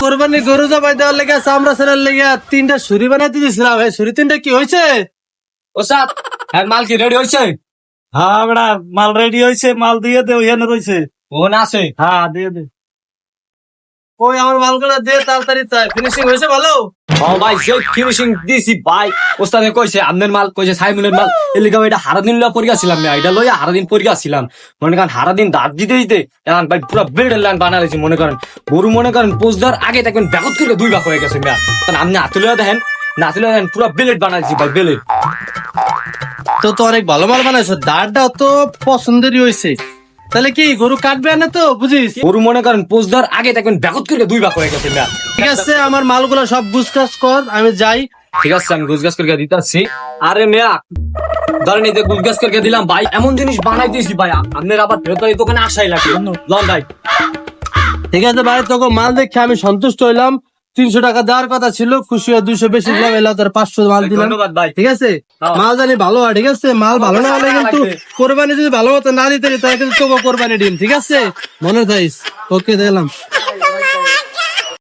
কোরবানি গরু জবাই দেওয়ার লেগে চামড়া ছেড়ার লেগে 3টা ছুরি বানাইতে দিয়েছিলাম। এই ছুরি 3টা কি হয়েছে? ওস্তাদ হ্যাঁ মাল কি রেডি হয়েছে? হ্যাঁ বেড়া মাল রেডি হয়েছে, মাল দিয়ে দে, ওখানে রয়েছে। ও না আছে? হ্যাঁ দিয়ে দে। ওই আমার মালগুলা দে তাড়াতাড়ি, ফিনিশিং হয়েছে ভালো? ও ভাই যে ফিনিশিং দিছি ভাই। ওস্তাদে কইছে আপনার মাল, কইছে সাইমুলের মাল। এর লিগা এটা হারাদিন লইয়া পড়িয়াছিলাম না, এটা লইয়া হারাদিন পড়িয়াছিলাম। মনে করেন হারাদিন দাঁত দিতে দিতে এখন ভাই পুরো বিল্ডের লাইন বানা দিয়েছি। মনে করেন গরু মনে করেন পোস্টার আগে দেখবেন ব্যাগত করে 2 ভাগ হয়ে গেছে মিয়া। কারণ আপনি হাতে লইয়া দেখেন, না তুলে দেখেন পুরো বিলেট বানা দিয়েছি ভাই, বিলেট। তো অনেক ভালো মাল বানাইছো, দাঁড়টাও তো পছন্দেরই হয়েছে। তাহলে কি গরু কাটবে না তো? বুঝিস, গরু মনে করেন পোস্টার আগে দেখবেন ব্যাগত করে 2 ভাগ হয়ে গেছে মিয়া। ঠিক আছে আমার মালগুলা সব গুছকাজ কর, আমি যাই। ঠিক আছে আমি গুজগাছ করে দিতে আসছি। আরে মেয়া ধরেন এই যে গুজগাছ করে দিলাম ভাই, এমন জিনিস বানাই দিয়েছি ভাই আপনার আবার ফেরত এই দোকানে আসাই লাগবে লন ভাই। ঠিক আছে ভাই, তোকে মাল দেখে আমি সন্তুষ্ট হইলাম। 300 টাকা দেওয়ার কথা ছিল, খুশি হয়ে 200 বেশি দিলাম, এলা তোর 500 মাল দিলাম। ধন্যবাদ ভাই। ঠিক আছে, মাল জানি ভালো হয়। ঠিক আছে, মাল ভালো না হলে কিন্তু কোরবানি যদি ভালো মতো না দিতে তাহলে কিন্তু তোকে কোরবানি দিন। ঠিক আছে, মনে থাকিস। ওকে, দিলাম।